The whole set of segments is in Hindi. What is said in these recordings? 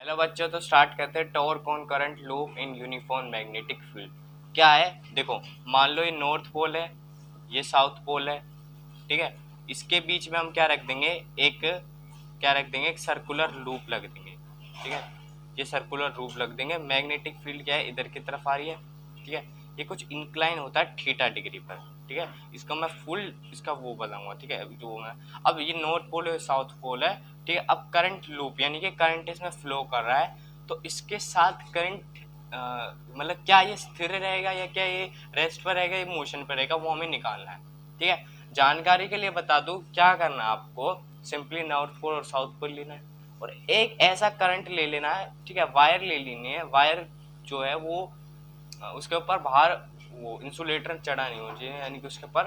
हेलो बच्चों, तो स्टार्ट करते हैं torque on current loop in uniform magnetic field. क्या है देखो, मान लो ये नॉर्थ पोल है, ये साउथ पोल है, ठीक है। इसके बीच में हम क्या रख देंगे, एक क्या रख देंगे, एक सर्कुलर लूप लग देंगे, ठीक है। ये सर्कुलर लूप लग देंगे। मैग्नेटिक फील्ड क्या है, इधर की तरफ आ रही है, ठीक है। ये कुछ इंक्लाइन होता है थीटा डिग्री पर, ठीक है। इसका मैं फुल इसका वो बताऊंगा, ठीक है। जो मैं अब ये नॉर्थ पोल है, साउथ पोल है, ठीक है। अब करंट लूप यानी कि करंट इसमें फ्लो कर रहा है, तो इसके साथ करंट मतलब क्या ये स्थिर रहेगा या क्या ये रेस्ट पर रहेगा, ये मोशन पर रहेगा, वो हमें निकालना है, ठीक है। जानकारी के लिए बता दूं, क्या करना है आपको, सिंपली नॉर्थ पोल और साउथ पोल लेना है और एक ऐसा करंट ले लेना है, ठीक है। वायर ले लेनी है, वायर जो है वो उसके ऊपर बाहर वो इंसुलेटर चढ़ा नहीं होना चाहिए, यानी कि उसके ऊपर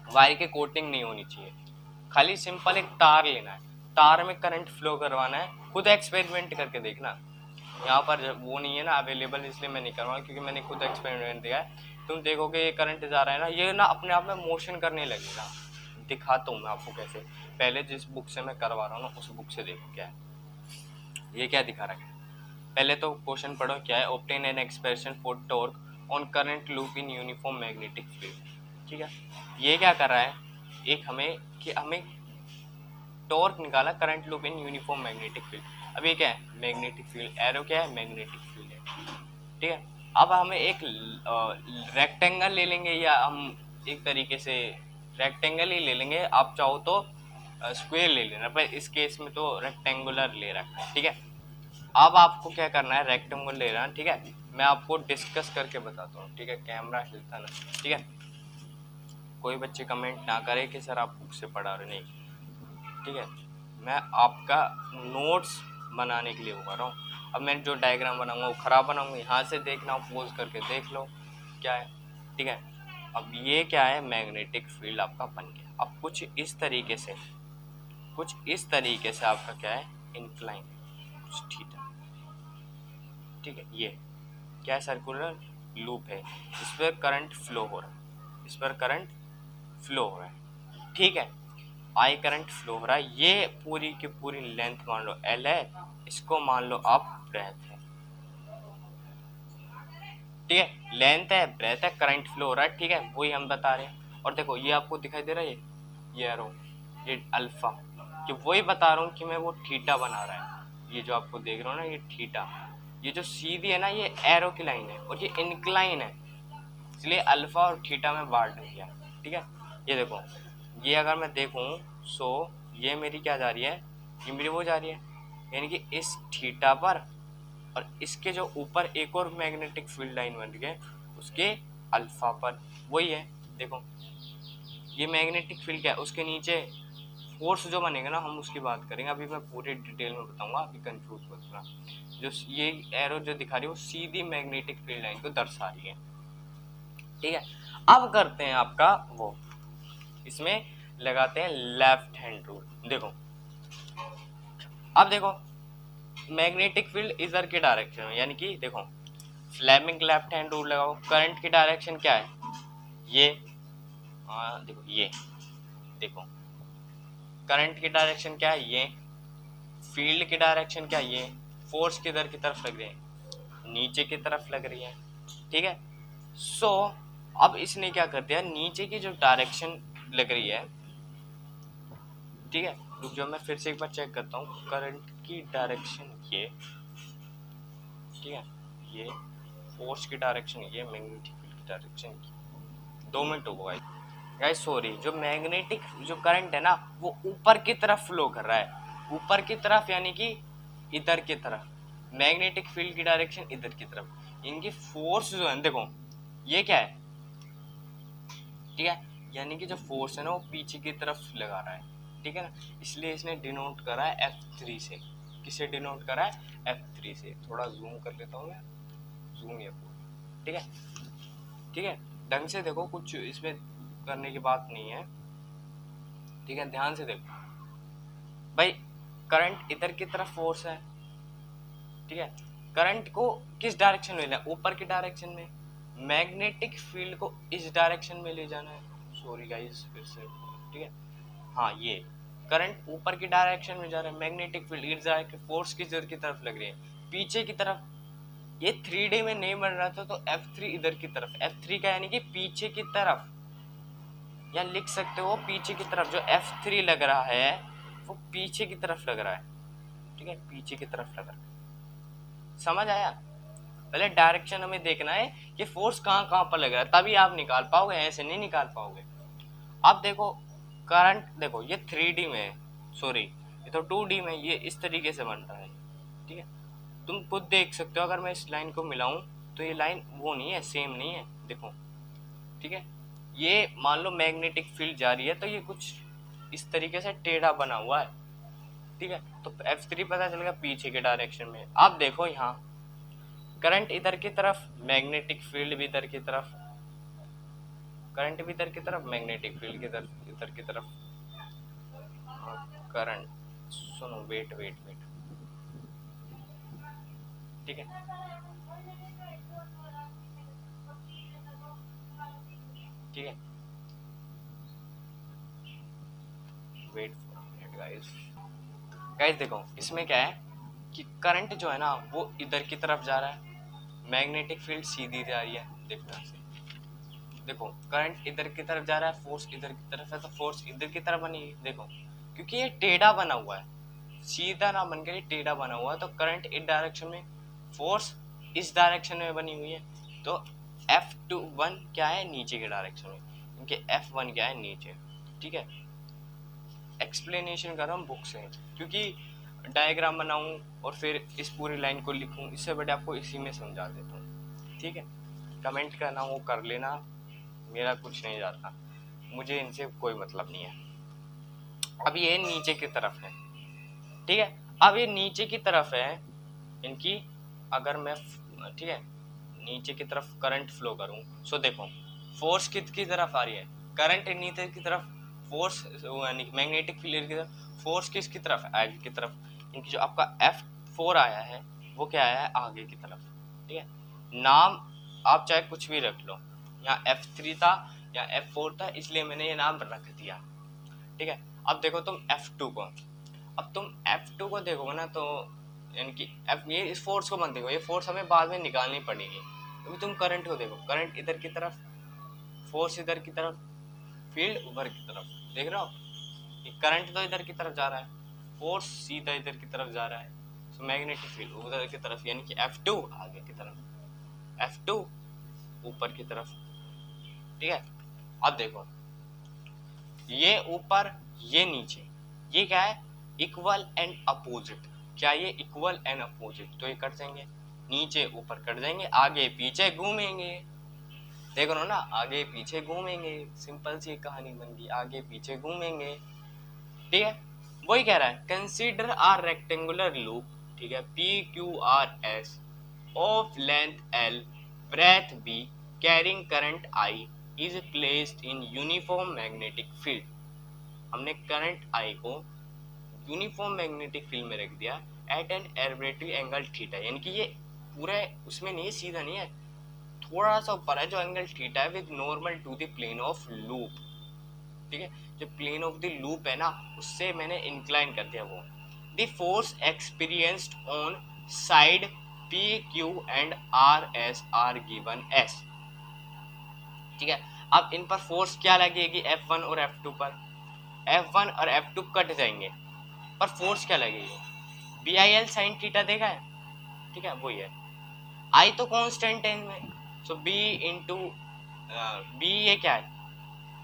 वायर की कोटिंग नहीं होनी चाहिए। खाली सिंपल एक तार लेना है, तार में करंट फ्लो करवाना है। खुद एक्सपेरिमेंट करके देखना, यहाँ पर वो नहीं है ना अवेलेबल, इसलिए मैं नहीं करवाऊंगा, क्योंकि मैंने खुद एक्सपेरिमेंट दिया है। तुम देखोगे ये करंट जा रहा है ना, ये ना अपने आप में मोशन करने लगेगा। दिखाता हूँ मैं आपको कैसे। पहले जिस बुक से मैं करवा रहा हूँ ना, उस बुक से देखो क्या है, ये क्या दिखा रखा है। पहले तो क्वेश्चन पढ़ो क्या है, obtain an expression for torque on current loop in uniform magnetic field, ठीक है। ये क्या कर रहा है, एक हमें टॉर्क निकाला current loop in uniform magnetic field. अब ये क्या है, मैग्नेटिक फील्ड, एरो क्या है, मैग्नेटिक फील्ड है, ठीक है। अब हमें एक रेक्टेंगल ले लेंगे, या हम एक तरीके से रेक्टेंगल ही ले लेंगे, आप चाहो तो स्क्वायर ले लेना, पर इस केस में तो रेक्टेंगुलर ले रखा है, ठीक है। अब आपको क्या करना है, रेक्टेंगल ले रहा है, ठीक है। मैं आपको डिस्कस करके बताता हूँ, ठीक है। कैमरा हिलता ना, ठीक है। कोई बच्चे कमेंट ना करे कि सर आप बुक से पढ़ा रहे, नहीं, ठीक है। मैं आपका नोट्स बनाने के लिए वो कर रहा हूँ। अब मैं जो डायग्राम बनाऊंगा वो खराब बनाऊंगा, यहाँ से देखना, पोज करके देख लो क्या है, ठीक है। अब ये क्या है, मैग्नेटिक फील्ड आपका बन गया। अब कुछ इस तरीके से आपका क्या है, इंक्लाइन कुछ थीटा, ठीक है। ये क्या सर्कुलर लूप है, इस पर करंट फ्लो हो रहा है, ठीक है। आई करंट फ्लो हो रहा है, ये पूरी की पूरी लेंथ मान लो एल है, इसको मान लो आप ब्रेथ है, ठीक है। लेंथ है, ब्रेथ है, करंट फ्लो हो रहा है, ठीक है। वही हम बता रहे हैं। और देखो ये आपको दिखाई दे रहा है, ये एरो, ये अल्फा, कि वही बता रहा हूँ कि मैं वो थीटा बना रहा है। ये जो आपको देख रहा हूँ ना, ये थीटा, ये जो सीधी है ना, ये एरो की लाइन है, और ये इंक्लाइन है, इसलिए अल्फा और थीटा में बांट दिया, ठीक है। ये देखो, ये अगर मैं देखूं, सो ये मेरी क्या जा रही है, ये मेरी वो जा रही है, यानी कि इस थीटा पर, और इसके जो ऊपर एक और मैग्नेटिक फील्ड लाइन बन गई उसके अल्फा पर, वही है। देखो ये मैग्नेटिक फील्ड क्या है, उसके नीचे फोर्स जो बनेगा ना, हम उसकी बात करेंगे, अभी मैं पूरे डिटेल में बताऊंगा, अभी कंफ्यूज मत होना। जो ये एरो जो दिखा रही है वो सीधी मैग्नेटिक फील्ड लाइन को दर्शा रही है, ठीक है। अब करते हैं आपका वो, इसमें लगाते हैं लेफ्ट हैंड रूल। देखो, अब देखो मैग्नेटिक फील्ड इधर के डायरेक्शन में, यानी कि देखो फ्लेमिंग लेफ्ट हैंड रूल लगाओ। करंट की डायरेक्शन क्या है, ये देखो, ये देखो करंट की डायरेक्शन क्या है, ये फील्ड की डायरेक्शन क्या है, ये फोर्स किधर की तरफ लग रही है, नीचे की तरफ लग रही है, ठीक है। सो अब इसने क्या कर दिया, नीचे की जो डायरेक्शन लग रही है, ठीक है। रुक जाओ, मैं फिर से एक बार चेक करता हूँ। करंट की डायरेक्शन ये, ठीक है, ये फोर्स की डायरेक्शन ये, मैग्नेटिक फील्ड की डायरेक्शन ये। 2 मिनट हो गए गाइस, सॉरी। जो मैग्नेटिक जो करंट है ना, वो ऊपर की तरफ फ्लो कर रहा है, ऊपर की तरफ, यानी कि इधर की तरफ। मैग्नेटिक फील्ड की डायरेक्शन इधर की तरफ। इनकी फोर्स जो है, देखो ये क्या है, ठीक है, यानी कि जो फोर्स है ना, वो पीछे की तरफ लगा रहा है, ठीक है ना। इसलिए इसने डिनोट करा है F3 से। किसे डिनोट करा है, F3 से। थोड़ा जूम कर लेता हूँ मैं, जूम ये, ठीक है, ठीक है। ढंग से देखो, कुछ इसमें करने की बात नहीं है, ठीक है। ध्यान से देखो भाई, करंट इधर की तरफ फोर्स है, ठीक है। करंट को किस डायरेक्शन में लेना है, ऊपर की डायरेक्शन में। मैग्नेटिक फील्ड को इस डायरेक्शन में ले जाना है, सॉरी गाइस फिर से, ठीक है। हाँ, ये करंट ऊपर की डायरेक्शन में जा रहा है, मैग्नेटिक फील्ड इधर जाके फोर्स की इधर की तरफ लग रही है, पीछे की तरफ। ये 3D में नहीं बन रहा था तो F3 इधर की तरफ, F3 का यानी कि पीछे की तरफ, या लिख सकते हो पीछे की तरफ। जो F3 लग रहा है वो पीछे की तरफ लग रहा है, ठीक है, पीछे की तरफ लग रहा है। समझ आया? पहले डायरेक्शन हमें देखना है कि फोर्स कहाँ कहाँ पर लग रहा है, तभी आप निकाल पाओगे, ऐसे नहीं निकाल पाओगे। अब देखो करंट, देखो ये 3D में है, सॉरी ये तो 2D में, ये इस तरीके से बन रहा है, ठीक है। तुम खुद देख सकते हो, अगर मैं इस लाइन को मिलाऊं तो ये लाइन वो नहीं है, सेम नहीं है, देखो, ठीक है। ये मान लो मैग्नेटिक फील्ड जा रही है तो ये कुछ इस तरीके से टेढ़ा बना हुआ है, ठीक है। तो F3 पता चलेगा पीछे के डायरेक्शन में। अब देखो यहाँ करंट इधर की तरफ, मैग्नेटिक फील्ड भी इधर की तरफ, करंट भी इधर की तरफ, मैग्नेटिक फील्ड की तरफ इधर की तरफ। करंट, सुनो, वेट वेट वेट, ठीक है, ठीक है, wait for minute guys. Guys देखो इसमें क्या है कि करंट जो है ना वो इधर की तरफ जा रहा है, मैग्नेटिक फील्ड सीधी जा रही है, देखो ऐसे, देखो करंट इधर की तरफ जा रहा है, फोर्स इधर की तरफ है, तो फोर्स इधर की तरफ बनी है, देखो, क्योंकि ये टेढ़ा बना हुआ है, सीधा ना बनकर ये टेढ़ा बना हुआ है, तो करंट इस डायरेक्शन में, फोर्स इस डायरेक्शन में बनी हुई है, तो F21 क्या है, नीचे के डायरेक्शन में, क्योंकि F1 क्या है, नीचे, ठीक है। एक्सप्लेनेशन कर रहा हूँ बुक से, क्योंकि डायग्राम बनाऊं और फिर इस पूरी लाइन को लिखूं, इससे बड़े आपको इसी में समझा देता हूँ, ठीक है। कमेंट करना वो कर लेना, मेरा कुछ नहीं जाता, मुझे इनसे कोई मतलब नहीं है। अब ये नीचे की तरफ है, ठीक है, अब ये नीचे की तरफ है इनकी, अगर मैं, ठीक है, नीचे की तरफ करंट फ्लो करूं, सो देखो फोर्स किसकी तरफ आ रही है, करंट नीचे की तरफ, फोर्स यानी मैग्नेटिक फील्ड की तरफ, फोर्स किसकी तरफ है, आगे की तरफ, इनकी जो आपका F4 आया है वो क्या आया है, आगे की तरफ, ठीक है। नाम आप चाहे कुछ भी रख लो, यहाँ F3 था या F4 था, इसलिए मैंने ये नाम रख दिया, ठीक है। अब देखो तुम F2 को, अब तुम F2 को देखोगे ना तो यानी कि ये इस फोर्स को मत देखो, ये फोर्स हमें बाद में निकालनी पड़ेगी, क्योंकि तुम करंट को देखो, करंट इधर की तरफ, फोर्स इधर की तरफ, फील्ड ऊपर की तरफ, देख रहे हो, ये करंट तो इधर की तरफ जा रहा है, फोर्स सीधा इधर की तरफ जा रहा है, तो मैग्नेटिक फील्ड उधर की तरफ, यानी कि F2 आगे की तरफ, F2 ऊपर की तरफ, ठीक है। अब देखो ये ऊपर ये नीचे, ये क्या है, इक्वल एंड अपोजिट, क्या ये इक्वल एंड अपोजिट, तो ये कट जाएंगे, नीचे ऊपर कट जाएंगे, आगे पीछे घूमेंगे, देख रहे हो ना, आगे पीछे घूमेंगे, सिंपल सी कहानी बन गई, आगे पीछे घूमेंगे, ठीक है। वही कह रहा है, कंसीडर आर रेक्टेंगुलर लूप, ठीक है, PQRS of length L, breadth B, carrying current I is placed in uniform magnetic field. हमने करंट I को यूनिफॉर्म मैग्नेटिक फील्ड में रख दिया at an arbitrary angle theta, यानी कि ये पूरा उसमें नहीं है, सीधा नहीं है, थोड़ा सा ऊपर है जो एंगल थीटा है, with normal to the plane of loop, ठीक है, जो प्लेन ऑफ द लूप है ना उससे मैंने इंक्लाइन कर दिया वो। The force experienced on side PQ and RS are given S, ठीक है। अब इन पर फोर्स क्या लगेगी, F1 और F2 पर, F1 और F2 कट जाएंगे, पर फोर्स क्या लगेगी, BIL साइन थीटा देखा है, ठीक है, वही है, I तो कांस्टेंट है इनमें, सो B इंटू B, ये क्या है,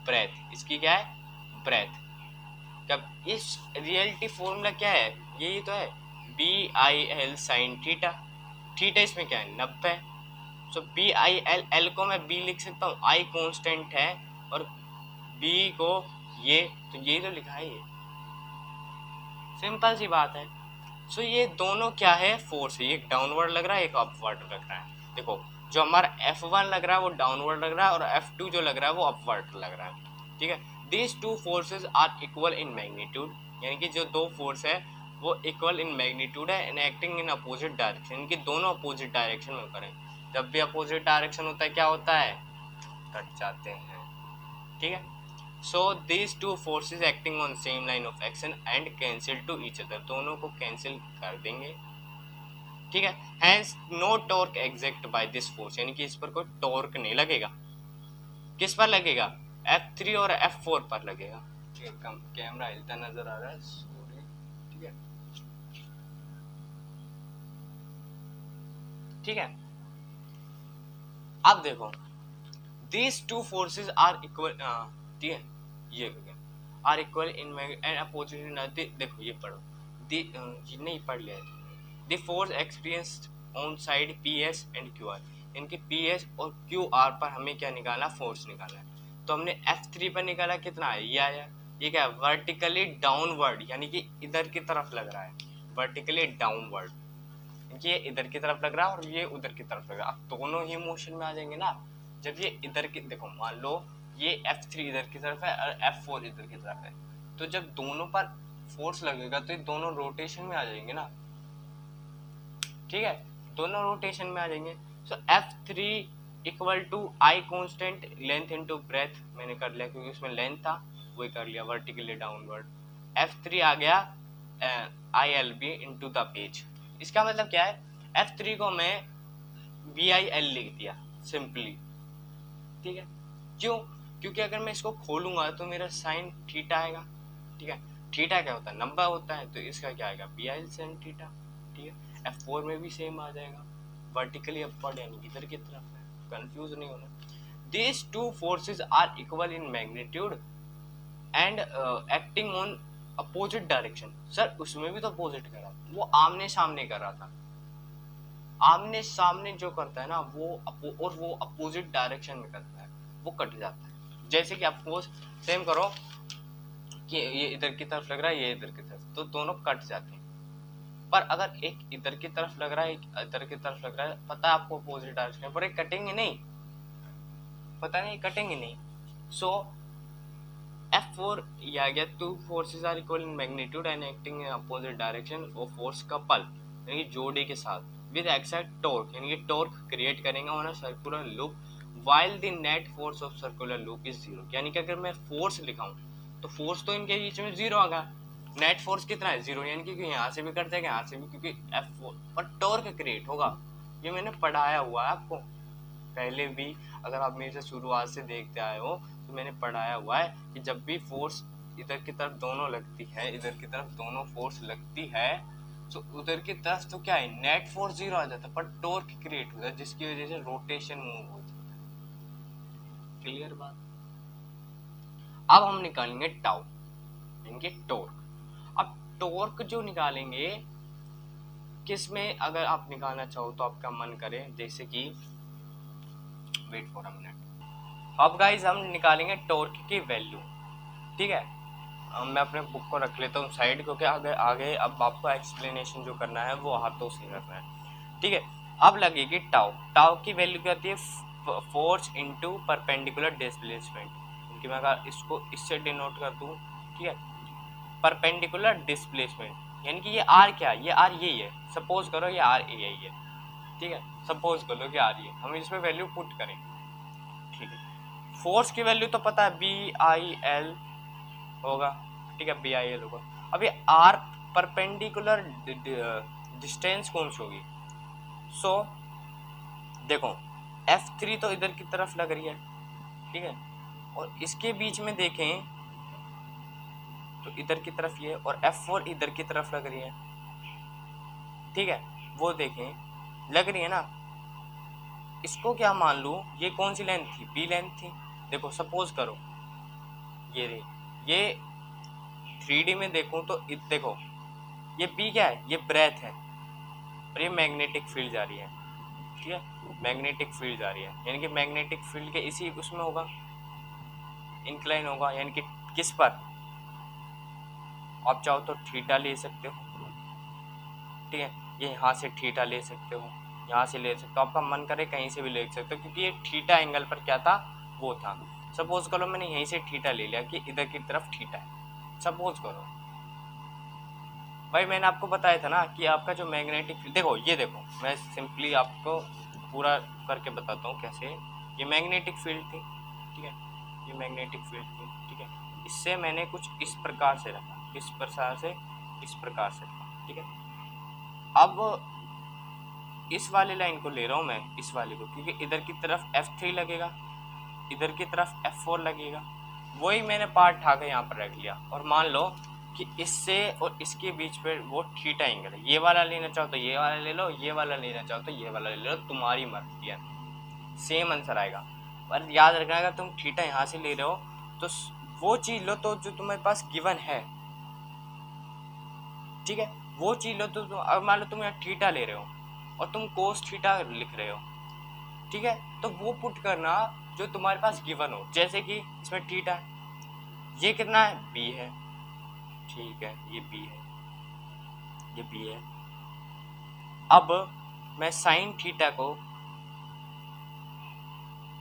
ब्रेथ, इसकी क्या है, ब्रेथ, कब इस रियलिटी फॉर्मूला क्या है, यही तो है, BIL साइन थीटा, थीटा इसमें क्या है, 90, सो BIL, L को मैं B लिख सकता हूँ, I कांस्टेंट है और B को ये, तो ये तो लिखा है, ये सिंपल सी बात है। सो ये दोनों क्या है, फोर्स है, एक डाउनवर्ड लग रहा है, एक अपवर्ड लग रहा है, देखो जो हमारा F1 लग रहा है वो डाउनवर्ड लग रहा है और F2 जो लग रहा है वो अपवर्ड लग रहा है, ठीक है। These two forces are equal in magnitude, यानी कि जो दो फोर्स है वो इक्वल इन मैग्नीट्यूड है and acting in opposite direction, इनके दोनों अपोजिट डायरेक्शन में करें, जब भी अपोजिट डायरेक्शन होता है क्या होता है, कट जाते हैं, ठीक है। So these two forces acting on same line of action and cancel to each other, दोनों को कैंसिल कर देंगे, ठीक है। Hence no torque exact by this force, यानी कि इस पर कोई टॉर्क नहीं लगेगा। किस पर लगेगा? F3 और F4 पर लगेगा। कैमरा हिलता नजर आ रहा है, सॉरी, ठीक है, ठीक है। अब देखो these two forces are equal, ठीक है, ये हो गया, are equal in and opposite in देखो ये पढ़ो, ये नहीं पढ़ लिया है। The force experienced on side PS and QR, इनके PS और QR पर हमें क्या निकालना? फोर्स निकालना है। तो हमने F3 पर निकाला, कितना है? ये आया। ये क्या है? वर्टिकली डाउनवर्ड, यानी कि इधर की तरफ लग रहा है, वर्टिकली डाउनवर्ड, ये इधर की तरफ लग रहा है और ये उधर की तरफ लग रहा है। अब दोनों ही मोशन में आ जाएंगे ना। जब ये इधर की, देखो मान लो ये F3 इधर की तरफ है और F4 इधर की तरफ है, तो जब दोनों पर फोर्स लगेगा तो ये दोनों रोटेशन में आ जाएंगे ना, ठीक है, दोनों रोटेशन में आ जाएंगे। So F3 equal to I constant length into breadth, मैंने कर लिया क्योंकि उसमें लेंथ था, वही कर लिया, वर्टिकली डाउनवर्ड। F3 आ गया ILB इनटू द पेज। इसका मतलब क्या है? F3 को मैं BIL लिख दिया सिंपली, ठीक है। क्यों? क्योंकि अगर मैं इसको खोलूंगा तो मेरा साइन थीटा आएगा, ठीक है। थीटा क्या होता है? नंबर होता है, तो इसका क्या आएगा? BIL sin थीटा, ठीक है। F4 में भी सेम आ जाएगा, वर्टिकली अपवर्ड यानी इधर की तरफ है, कंफ्यूज नहीं होना। These two forces are equal in magnitude and acting on opposite direction। Sir उसमें भी तो अपोजिट कर रहा था, वो आमने सामने कर रहा था। आमने सामने जो करता है ना वो और वो अपोजिट डायरेक्शन में करता है, वो कट जाता है। जैसे कि आपको सेम करो कि ये इधर की तरफ लग रहा है, ये इधर की तरफ, तो दोनों कट जाते हैं। पर अगर एक इधर की तरफ लग रहा है, एक इधर की तरफ लग रहा है, पता है आपको अपोजिट डायरेक्शन है, पर ये कटेंगे नहीं, पता नहीं कटेंगे नहीं। सो F4 ये आ गया, two forces are equal in magnitude and acting in opposite direction और फोर्स कपल यानी जोड़ी के साथ विद एक्सैक्ट टॉर्क, यानी कि टॉर्क क्रिएट करेंगे on a circular loop while the net force of circular loop is zero. यानी कि अगर मैं फोर्स लिखाऊं तो फोर्स तो इनके बीच में जीरो आगा, नेट फोर्स कितना है? जीरो, यानी कि यहाँ से भी कट जाएगा, यहाँ से भी, क्योंकि F4 पर टॉर्क क्रिएट होगा। ये मैंने पढ़ाया हुआ है आपको पहले भी, अगर आप मेरे से शुरुआत से देखते आए हो तो मैंने पढ़ाया हुआ है कि जब भी फोर्स इधर की तरफ दोनों लगती है, इधर की तरफ दोनों फोर्स लगती है, तो उधर की तरफ तो क्या है? नेट फोर्स जीरो आ जाता है, पर टॉर्क क्रिएट होता है जिसकी वजह से रोटेशन मूव होती है। क्लियर बात? अब हम निकालेंगे टाउ, यानी टॉर्क। अब टॉर्क जो निकालेंगे किस में, अगर आप निकालना चाहो तो आपका मन करे, जैसे कि वेट फॉर अ मिनट। अब गाइस हम निकालेंगे टॉर्क की वैल्यू, ठीक है। मैं अपने बुक को रख लेता हूँ साइड, क्योंकि आगे आगे अब आपको एक्सप्लेनेशन जो करना है वो हाथों से करना है, ठीक है। अब लगेगी टाउ। टाउ की वैल्यू क्या होती है? फोर्स इनटू परपेंडिकुलर डिस्प्लेसमेंट, क्योंकि मैं अगर इसको इससे डिनोट कर दूँ, ठीक है, परपेंडिकुलर डिस्प्लेसमेंट, यानी कि ये आर क्या है? ये आर यही है, सपोज करो ये आर यही है, ठीक है, सपोज कर लो कि आर ये, हम इसमें वैल्यू पुट करें, ठीक है। फोर्स की वैल्यू तो पता है BIL होगा, ठीक है, BIL होगा। अब ये आर परपेंडिकुलर डिस्टेंस कौन सी होगी? सो देखो F3 तो इधर की तरफ लग रही है, ठीक है, और इसके बीच में देखें तो इधर की तरफ ये, और F4 इधर की तरफ लग रही है, ठीक है, वो देखें लग रही है ना। इसको क्या मान लूँ? ये कौन सी लेंथ थी? B लेंथ थी। देखो सपोज करो ये रे, ये 3D में देखूं तो देखो ये B क्या है? ये ब्रेथ है और ये मैग्नेटिक फील्ड जा रही है, ठीक है, मैग्नेटिक फील्ड जा रही है, यानी कि मैग्नेटिक फील्ड के इसी उसमें होगा, इंक्लाइन होगा, यानी कि किस पर? आप चाहो तो थीटा ले सकते हो, ठीक है, ये यहाँ से थीटा ले सकते हो, यहाँ से ले सकते हो, आपका मन करे कहीं से भी ले सकते हो, क्योंकि ये थीटा एंगल पर क्या था? वो था। सपोज करो मैंने यहीं से थीटा ले लिया कि इधर की तरफ थीटा है, सपोज करो भाई, मैंने आपको बताया था ना कि आपका जो मैग्नेटिक फील्ड, देखो ये देखो, मैं सिंपली आपको पूरा करके बताता हूँ कैसे। ये मैग्नेटिक फील्ड थी, ठीक है, ये मैग्नेटिक फील्ड थी, ठीक है, इससे मैंने कुछ इस प्रकार से रखा, किस प्रकार से, इस प्रकार से रखा, ठीक है। अब इस वाले लाइन को ले रहा हूँ मैं, इस वाले को, क्योंकि इधर की तरफ F3 लगेगा, इधर की तरफ F4 लगेगा, वही मैंने पार्ट उठा के यहाँ पर रख लिया। और मान लो कि इससे और इसके बीच पे वो थीटा एंगल है, ये वाला लेना चाहो तो ये वाला ले लो, ये वाला लेना चाहो तो ये वाला ले लो, तुम्हारी मर्जी है, सेम आंसर आएगा। पर याद रखना अगर तुम थीटा यहाँ से ले रहे हो तो वो चीज लो तो जो तुम्हारे पास गिवन है, ठीक है, वो चीज लो। तो अब मान लो तुम यहाँ थीटा ले रहे हो और तुम कोस थीटा लिख रहे हो, ठीक है, तो वो पुट करना जो तुम्हारे पास गिवन हो। जैसे कि इसमें थीटा है, ये कितना है, बी है, ठीक है, ये बी है, ये बी है। अब मैं साइन थीटा को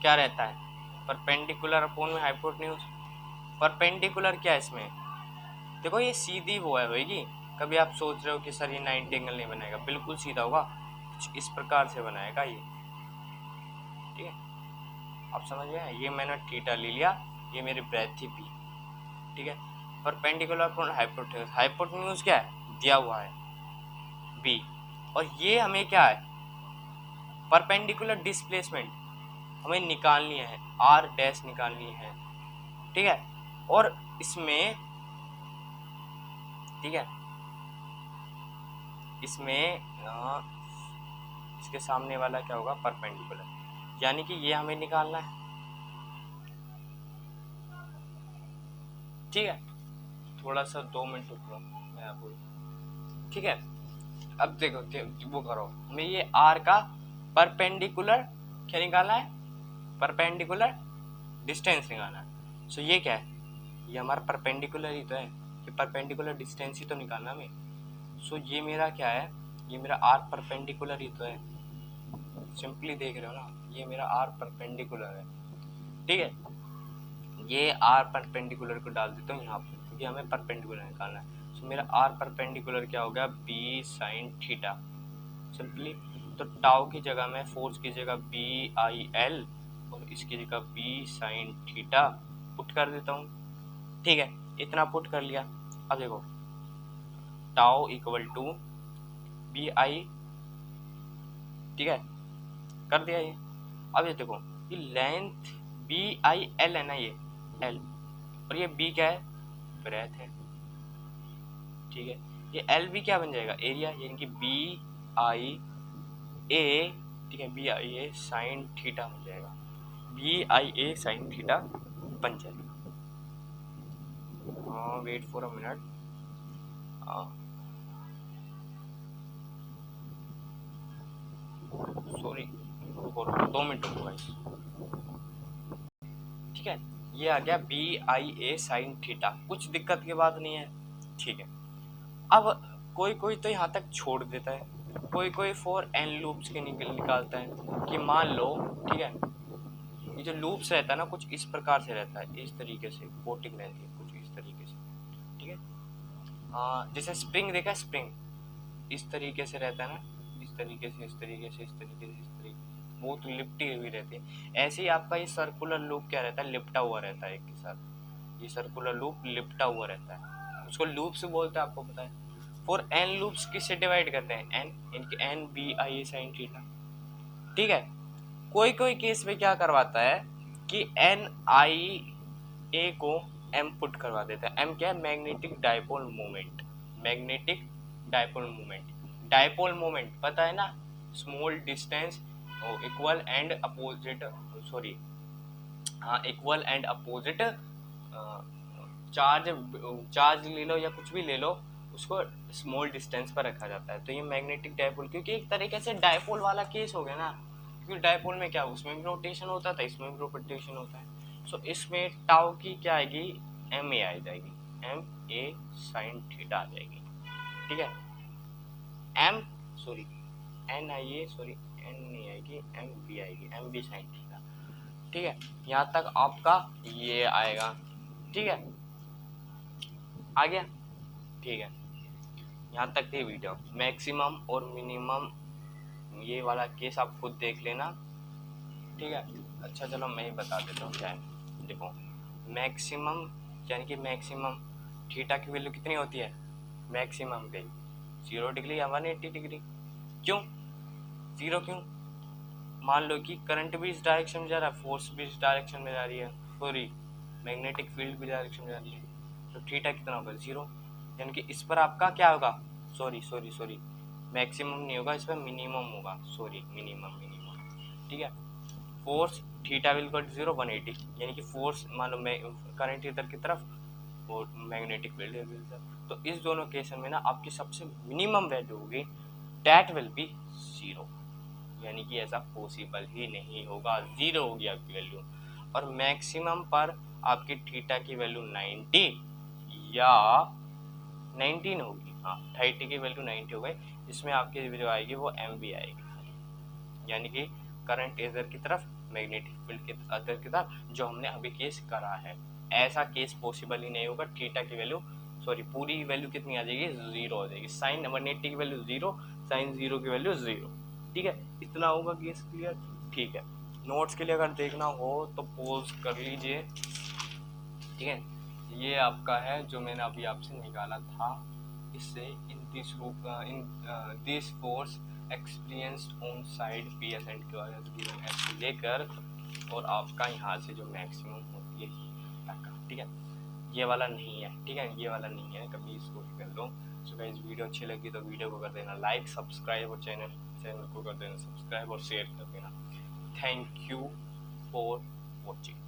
क्या रहता है, परपेंडिकुलर अपॉन में हाइपोटेन्यूज। परपेंडिकुलर क्या है इसमें, देखो ये सीधी वो है होगी। कभी आप सोच रहे हो कि सर ये 90 एंगल नहीं बनाएगा, बिल्कुल सीधा होगा, कुछ इस प्रकार से बनाएगा ये, ठीक है, आप समझ गए। ये मैंने थीटा ले लिया, ये मेरी ब्रेथ थी बी, ठीक है। परपेंडिकुलर अपॉन हाइपोटेन्यूज, हाइपोटेन्यूज क्या है, दिया हुआ है बी, और ये हमें क्या है, परपेंडिकुलर डिस्प्लेसमेंट हमें निकालनी है, आर डैश निकालनी है, ठीक है। और इसमें, ठीक है, इसमें इसके सामने वाला क्या होगा, परपेंडिकुलर, यानी कि ये हमें निकालना है, ठीक है। थोड़ा सा 2 मिनट रुक लो मैं आपको, ठीक है। अब देखो वो करो, हमें ये आर का परपेंडिकुलर क्या निकालना है, परपेंडिकुलर डिस्टेंस निकालना है। सो ये क्या है, ये हमारा परपेंडिकुलर ही तो है, ये परपेंडिकुलर डिस्टेंस ही तो निकालना हमें। सो ये मेरा क्या है, ये मेरा आर परपेंडिकुलर ही तो है, सिंपली देख रहे हो ना, ये मेरा आर परपेंडिकुलर है, ठीक है। ये आर परपेंडिकुलर को डाल देता हूँ यहाँ पर, क्योंकि हमें परपेंडिकुलर निकालना है। सो मेरा आर परपेंडिकुलर क्या हो गया, बी साइन थीटा, सिंपली। तो टाउ की जगह में, फोर्स की जगह बी आई एल, और इसकी जगह बी साइन थीटा पुट कर देता हूँ, ठीक है। इतना पुट कर लिया। अब देखो tau equal to B I, ठीक है, कर दिया ये। अब ये देखो ये लेंथ बी आई एल है ना, ये एल, और ये बी क्या है, ब्रेथ है, ठीक है। ये एल भी क्या बन जाएगा, एरिया, यानी कि बी आई ए, ठीक है, B I A sine theta बन जाएगा, B I A sine theta बन जाएगा। Wait for a minute, sorry, 2 minute रुको गाइस, ठीक है। ये आ गया B I A sine theta, कुछ दिक्कत की बात नहीं है, ठीक है। अब कोई कोई तो यहाँ तक छोड़ देता है, कोई कोई फॉर एन लूप्स के निकालता है कि मान लो, ठीक है, ये जो लूप्स रहता है ना कुछ इस प्रकार से रहता है, इस तरीके से कोटिंग रहती है कुछ इस तरीके से, ठीक है। जैसे स्प्रिंग देखा, स्प्रिंग इस तरीके से रहता है ना, इस तरीके से, इस तरीके से, इस तरीके से, इस तरीके, वो तो लिपटी हुई रहती है। ऐसे ही आपका ये सर्कुलर लूप क्या रहता है, लिपटा हुआ रहता है एक के साथ, ये सर्कुलर लूप लिपटा हुआ रहता है, उसको लूप से बोलते हैं, आपको पता है। फॉर एन लूप्स किससे डिवाइड करते हैं, एन, इनके N B I A sine theta, ठीक है। कोई कोई केस में क्या करवाता है कि एन आई ए को एम पुट करवा देता है। एम क्या है, magnetic dipole moment, magnetic dipole moment, dipole moment पता है ना, small distance equal and opposite, sorry हाँ, equal and opposite charge, charge ले लो या कुछ भी ले लो, उसको स्मॉल डिस्टेंस पर रखा जाता है। तो ये मैग्नेटिक डायपोल, क्योंकि एक तरीके से डायपोल वाला केस हो गया ना, क्योंकि डायपोल में क्या, उसमें भी रोटेशन होता था, इसमें भी रोटेशन होता है। सो इसमें टाउ की क्या आएगी, एम ए आ जाएगी, एम ए साइन थीटा आ जाएगी, ठीक है। M sorry N I A, sorry N नहीं आएगी, एम बी आएगी, एम बी साइन थीटा, ठीक है। यहाँ तक आपका ये आएगा, ठीक है, आ गया, ठीक है। यहाँ तक थी वीडियो, मैक्सिमम और मिनिमम ये वाला केस आप खुद देख लेना, ठीक है। अच्छा चलो मैं ही बता देता हूँ क्या है, देखो मैक्सिमम यानी कि मैक्सिमम थीटा की वैल्यू कितनी होती है मैक्सिमम पे 0 डिग्री या 180 डिग्री। क्यों 0? क्यों? मान लो कि करंट भी इस डायरेक्शन में जा रहा है, फोर्स भी इस डायरेक्शन में जा रही है, सॉरी मैग्नेटिक फील्ड भी डायरेक्शन में जा रही है, तो थीटा कितना होगा 0। यानी कि इस पर आपका क्या होगा, सॉरी मैक्सिमम नहीं होगा, इस पर मिनिमम होगा, सॉरी मिनिमम, ठीक है। Force theta will equal to 0 180, यानी कि फोर्स मान लो करंट इधर की तरफ और मैग्नेटिक फील्ड इधर की तरफ, तो इस दोनों केस में ना आपकी सबसे मिनिमम वैल्यू होगी दैट विल बी 0, यानी कि ऐसा पॉसिबल ही नहीं होगा, 0 होगी आपकी वैल्यू। और मैक्सिमम पर आपकी थीटा की वैल्यू 90 या 19 होगी, हाँ 30 की वैल्यू 90 हो गई, इसमें आपकी जो आएगी वो एम बी आएगी, यानी कि करंट इधर की तरफ मैग्नेटिक फील्ड के अदर की तरफ, जो हमने अभी केस करा है। ऐसा केस पॉसिबल ही नहीं होगा, थीटा की वैल्यू सॉरी पूरी वैल्यू कितनी आ जाएगी 0 हो जाएगी, साइन 180 की वैल्यू 0, साइन 0 की वैल्यू 0, ठीक है। इतना होगा केस क्लियर, ठीक है। नोट्स के लिए अगर देखना हो तो पॉज कर लीजिए, ठीक है। ये आपका है जो मैंने अभी आपसे निकाला था, इससे in this force experienced on side P S and Q R given ऐसे लेकर और आपका यहाँ से जो मैक्सिमम होती है तक, ठीक है। ये वाला नहीं है, ठीक है, ये वाला नहीं है, कभी इसको भी कर लो। सो गाइस वीडियो अच्छी लगी तो वीडियो को कर देना लाइक, सब्सक्राइब और चैनल को कर देना सब्सक्राइब और शेयर कर देना। Thank you for watching.